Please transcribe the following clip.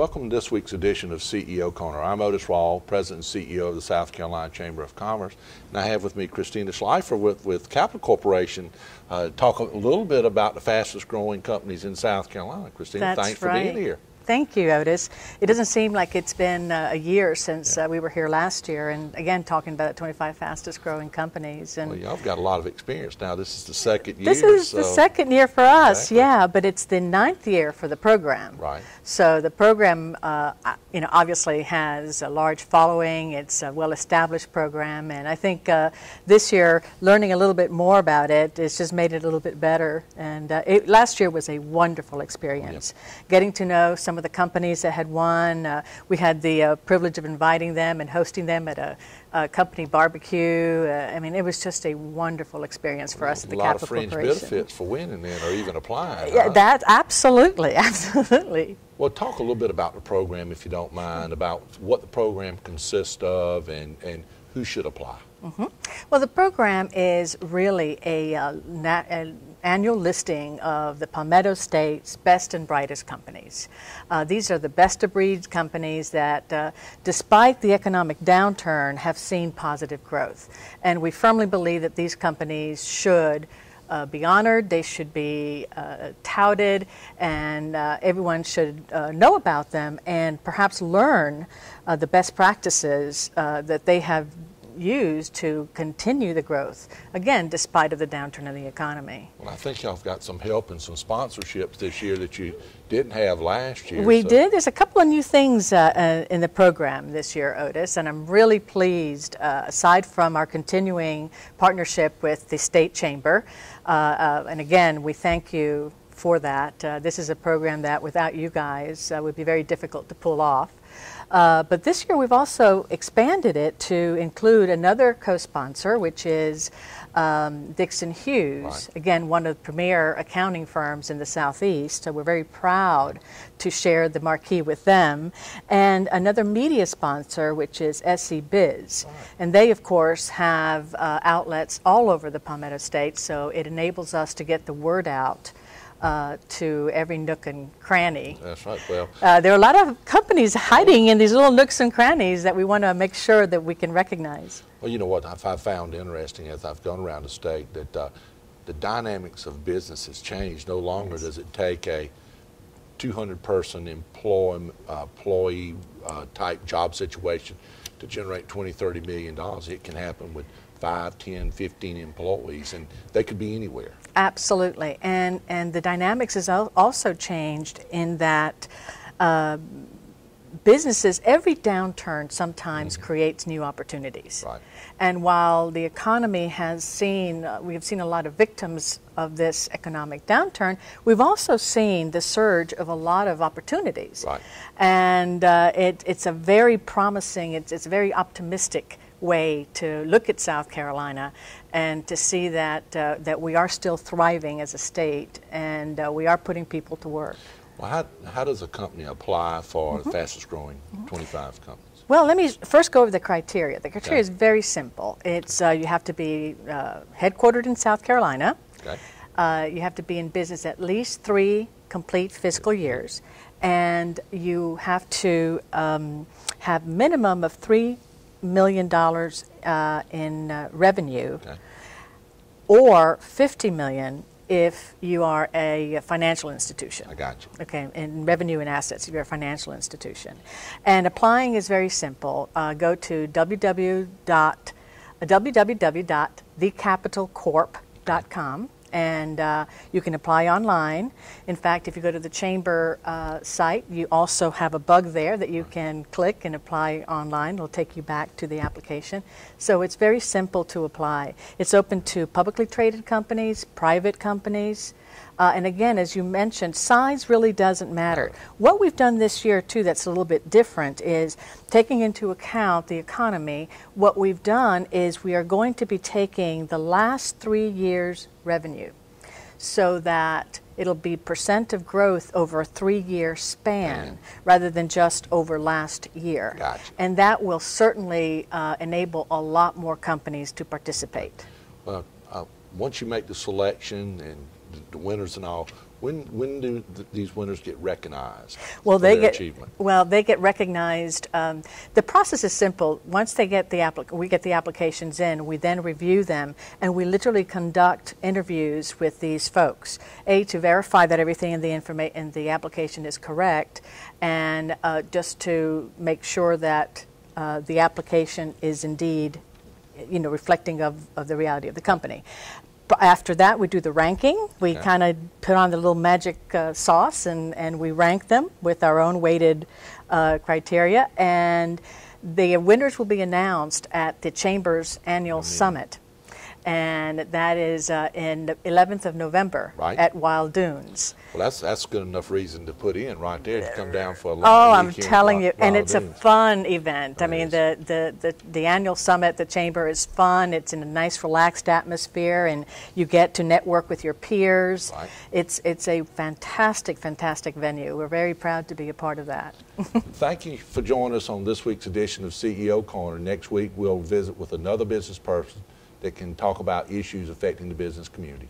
Welcome to this week's edition of CEO Corner. I'm Otis Rawl, President and CEO of the South Carolina Chamber of Commerce, and I have with me Cristina Schleifer with Capital Corporation. Talk a little bit about the fastest growing companies in South Carolina. Cristina, thanks for being here. Thank you, Otis. It doesn't seem like it's been a year since we were here last year, and again, talking about the 25 fastest growing companies. And well, y'all have got a lot of experience now. This is the second year. This is the second year for us, exactly. Yeah, but it's the 9th year for the program. Right. So the program, obviously has a large following. It's a well-established program, and I think this year, learning a little bit more about it, it's just made it a little bit better. And last year was a wonderful experience. Yep. Getting to know some of the companies that had won. We had the privilege of inviting them and hosting them at a company barbecue. I mean, it was just a wonderful experience for us at the Capital Corporation. A lot of fringe benefits for winning then, or even applying. Yeah, that absolutely, absolutely. Well, talk a little bit about the program, if you don't mind, about what the program consists of and who should apply. Mm-hmm. Well, the program is really an annual listing of the Palmetto State's best and brightest companies. These are the best of breed companies that, despite the economic downturn, have seen positive growth. And we firmly believe that these companies should be honored, they should be touted, and everyone should know about them and perhaps learn the best practices that they have used to continue the growth, again, despite of the downturn in the economy. Well, I think y'all have got some help and some sponsorships this year that you didn't have last year. We did. There's a couple of new things in the program this year, Otis, and I'm really pleased, aside from our continuing partnership with the State Chamber, and again, we thank you for that. This is a program that without you guys would be very difficult to pull off. But this year we've also expanded it to include another co-sponsor, which is Dixon Hughes, right. Again, one of the premier accounting firms in the Southeast. So we're very proud to share the marquee with them. And another media sponsor, which is SC Biz. Right. And they, of course, have outlets all over the Palmetto State, so it enables us to get the word out to every nook and cranny. That's right. Well, there are a lot of companies hiding in these little nooks and crannies that we want to make sure that we can recognize. Well, you know what I've found interesting as I've gone around the state, that the dynamics of business has changed. No longer does it take a 200-person employee type job situation to generate $20, $30 million. It can happen with 5, 10, 15 employees, and they could be anywhere. Absolutely, and the dynamics has also changed in that businesses, every downturn sometimes creates new opportunities. Right. And while the economy has seen, we have seen a lot of victims of this economic downturn, we've also seen the surge of a lot of opportunities. Right. And it's a very promising, it's a very optimistic way to look at South Carolina and to see that that we are still thriving as a state, and we are putting people to work. Well, how does a company apply for the fastest growing 25 companies? Well, let me first go over the criteria. The criteria is very simple. It's you have to be headquartered in South Carolina. Okay. You have to be in business at least 3 complete fiscal years, and you have to have minimum of $3 million in revenue, okay, or $50 million if you are a financial institution. I got you. Okay, in revenue and assets if you're a financial institution. And applying is very simple. Go to www.thecapitalcorp.com. And you can apply online. In fact, if you go to the Chamber site, you also have a bug there that you can click and apply online. It'll take you back to the application. So it's very simple to apply. It's open to publicly traded companies, private companies. And again, as you mentioned, size really doesn't matter. What we've done this year, too, that's a little bit different is taking into account the economy. What we've done is we are going to be taking the last 3 years' revenue so that it'll be percent of growth over a 3-year span rather than just over last year. Gotcha. And that will certainly enable a lot more companies to participate. Well, once you make the selection and the winners and all, When do these winners get recognized Well, for their achievement? Well, they get recognized. The process is simple. Once they get we get the applications in, we then review them, and we literally conduct interviews with these folks. To verify that everything in the application is correct, and just to make sure that the application is indeed, reflecting of the reality of the company. After that, we do the ranking. We kind of put on the little magic sauce, and we rank them with our own weighted criteria. And the winners will be announced at the Chamber's annual summit. And that is in the 11th of November at Wild Dunes. Well, that's good enough reason to put in right there to come down for a long weekend. I'm telling you, and Wild it's Dunes. A fun event. I mean, the annual summit at the Chamber is fun. It's in a nice, relaxed atmosphere, and you get to network with your peers. Right. It's a fantastic, fantastic venue. We're very proud to be a part of that. Thank you for joining us on this week's edition of CEO Corner. Next week, we'll visit with another business person that can talk about issues affecting the business community.